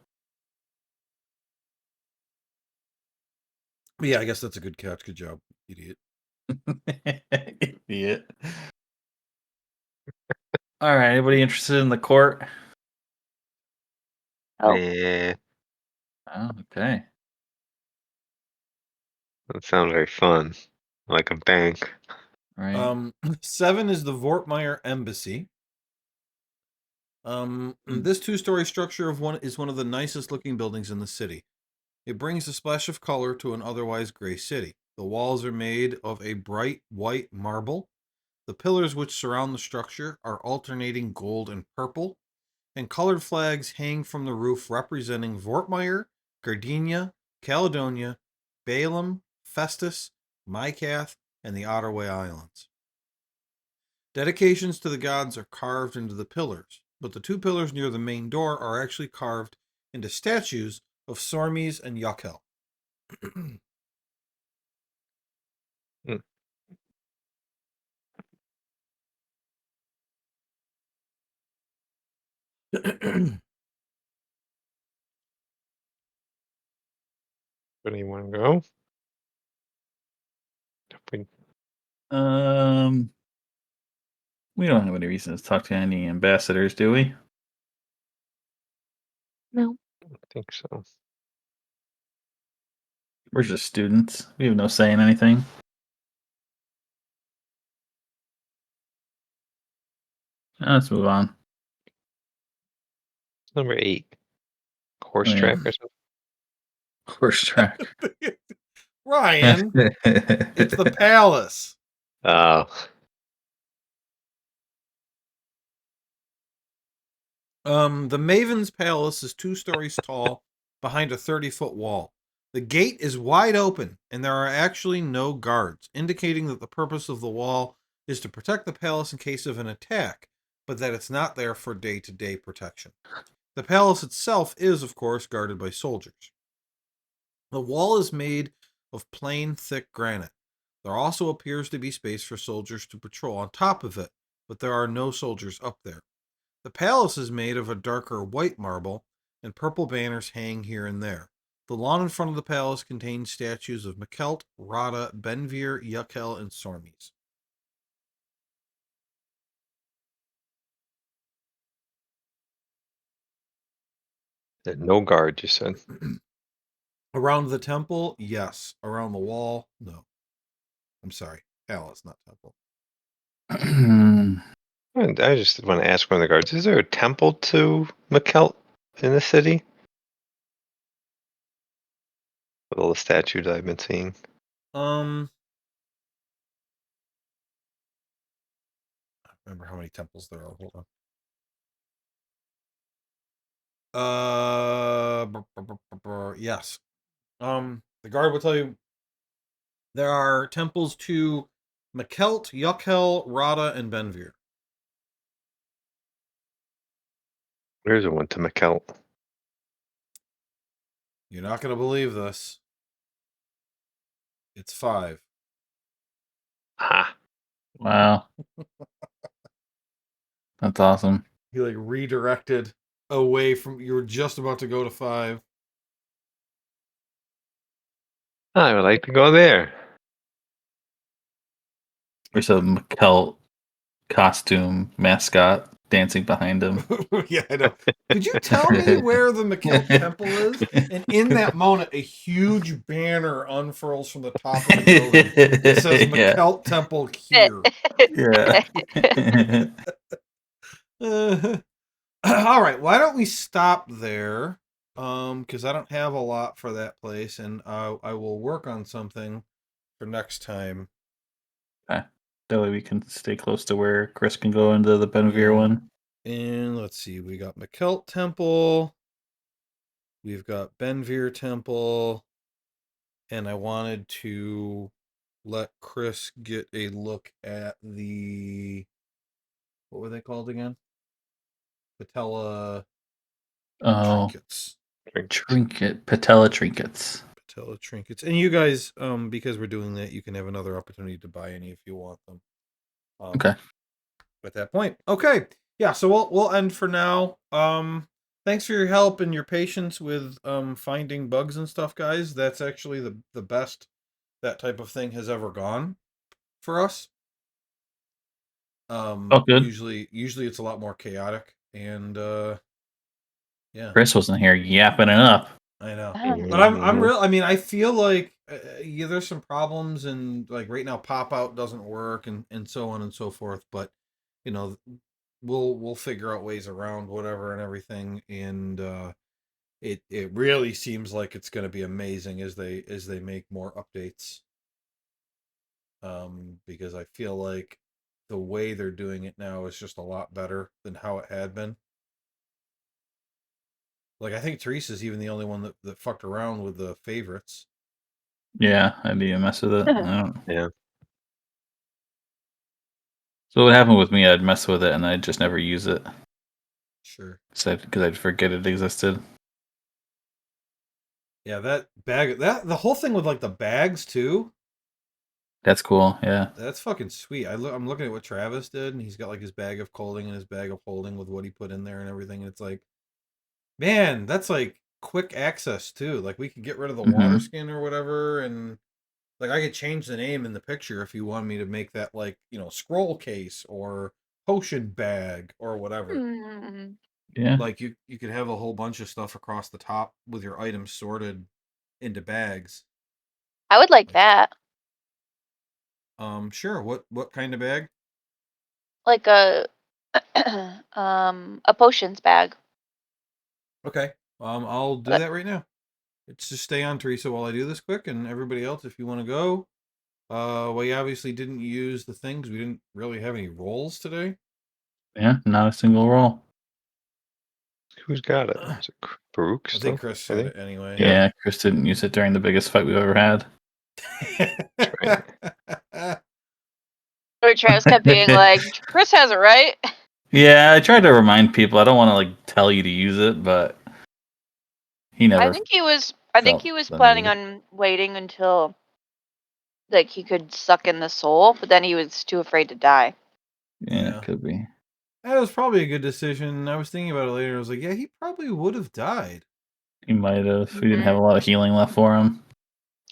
But yeah, I guess that's a good catch. Good job, idiot. Idiot. All right. Anybody interested in the court? Oh. Yeah, Oh, okay. that sounds very fun. Like a bank. Right. 7 is the Vortmeyer Embassy. This two-story structure is one of the nicest looking buildings in the city. It brings a splash of color to an otherwise gray city. The walls are made of a bright white marble. The pillars which surround the structure are alternating gold and purple, and colored flags hang from the roof representing Vortmeyer, Gardenia, Caledonia, Balaam, Festus, Mycath, and the Otterway Islands. Dedications to the gods are carved into the pillars, but the two pillars near the main door are actually carved into statues of Sormes and Yakel. Where do you want to go? We don't have any reason to talk to any ambassadors, do we? No. I think so. We're just students. We have no say in anything. Let's move on. Number 8. Horse Oh, yeah. track or something? Horse track. Ryan, it's the palace. Oh. The Maven's Palace is 2 stories tall behind a 30-foot wall. The gate is wide open, and there are actually no guards, indicating that the purpose of the wall is to protect the palace in case of an attack, but that it's not there for day-to-day protection. The palace itself is, of course, guarded by soldiers. The wall is made of plain, thick granite. There also appears to be space for soldiers to patrol on top of it, but there are no soldiers up there. The palace is made of a darker white marble, and purple banners hang here and there. The lawn in front of the palace contains statues of Mikelt, Rada, Benvir, Yukel, and Sormes. No guard, you said. Around the temple, yes. Around the wall, no. I'm sorry, palace, not temple. I just want to ask one of the guards, is there a temple to Mikelt in the city? With all the statues I've been seeing. I don't remember how many temples there are. Hold on. Yes. The guard will tell you there are temples to Mikelt, Yukel, Rada, and Benvir. There's a one to Mikelt. You're not going to believe this. It's 5. Ha. Wow. That's awesome. He like redirected away from. You were just about to go to 5. I would like to go there. There's a Mikkel costume mascot dancing behind him. Yeah, I know. Could you tell me where the Mikelt Temple is? And in that moment, a huge banner unfurls from the top of the building. It says Yeah. Mikelt Temple here. Yeah. All right, why don't we stop there? Because I don't have a lot for that place, and I will work on something for next time. Okay. That way we can stay close to where Chris can go into the Benvir Yeah. one. And let's see, we got Mikelt Temple, we've got Benvir Temple, and I wanted to let Chris get a look at the, what were they called again? Patella Oh, trinkets. Patella trinkets. Patella trinkets. And you guys, because we're doing that, you can have another opportunity to buy any if you want them. Okay. At that point. Okay. Yeah, so we'll end for now. Thanks for your help and your patience with finding bugs and stuff, guys. That's actually the best that type of thing has ever gone for us. Oh, good. Usually it's a lot more chaotic, and yeah. Chris wasn't here yapping it up. I know. Oh. But I'm real. I mean, I feel like yeah, there's some problems, and like right now, pop out doesn't work, and so on and so forth. But you know, we'll figure out ways around whatever and everything. And it really seems like it's going to be amazing as they make more updates. Because I feel like the way they're doing it now is just a lot better than how it had been. Like I think Teresa's even the only one that fucked around with the favorites. Yeah, I didn't even mess with it. Yeah. So what happened with me, I'd mess with it and I'd just never use it. Sure. Because I'd forget it existed. Yeah, that bag, the whole thing with like the bags too. That's cool, yeah. That's fucking sweet. I'm looking at what Travis did, and he's got like his bag of holding and his bag of holding with what he put in there and everything. And it's like, man, that's like quick access too. Like we could get rid of the water skin or whatever, and like I could change the name in the picture if you want me to make that like scroll case or potion bag or whatever. Mm. Yeah. Like you could have a whole bunch of stuff across the top with your items sorted into bags. I would like that. Sure. What kind of bag? Like a A potions bag. Okay. I'll do that right now. It's just stay on, Teresa, while I do this quick, and everybody else, if you want to go. We obviously didn't use the things. We didn't really have any rolls today. Yeah, not a single roll. Who's got it? Is it Baruch I still? think Chris had it anyway. Yeah, Chris didn't use it during the biggest fight we've ever had. Or Travis kept being like, Chris has it right. Yeah, I tried to remind people. I don't want to like tell you to use it, but he never. I think he was planning on waiting until like he could suck in the soul, but then he was too afraid to die. Yeah, it could be. That was probably a good decision. I was thinking about it later. I was like, yeah, he probably would have died. He might have. We didn't have a lot of healing left for him.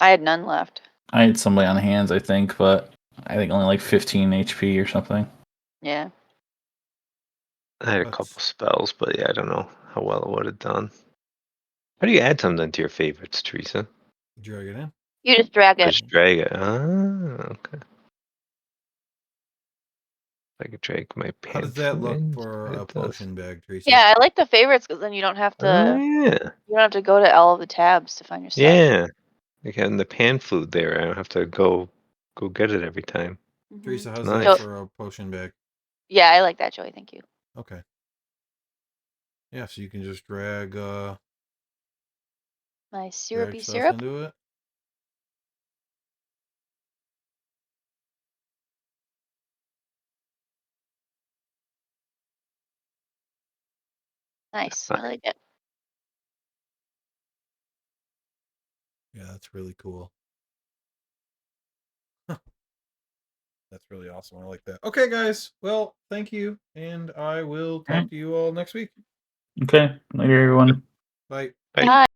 I had none left. I had somebody on hands, I think, but I think only like 15 HP or something. Yeah. I had a couple spells, but yeah, I don't know how well it would have done. How do you add something to your favorites, Teresa? Drag it in. You just drag it. Just drag it. Ah, okay. I could drag my pants. How does that look for a potion bag, Teresa? Yeah, I like the favorites because then you don't have to. Oh, yeah. You don't have to go to all of the tabs to find your stuff. Yeah. Like having the pan food there. I don't have to go get it every time. Teresa, how's Nice. that for a potion bag? Yeah, I like that, Joey. Thank you. Okay. Yeah, so you can just drag My syrupy stuff syrup. into it. Nice. I like it. Yeah, that's really cool. That's really awesome. I like that. Okay, guys. Well, thank you, and I will talk to you all next week. Okay, later, everyone. Bye. Bye.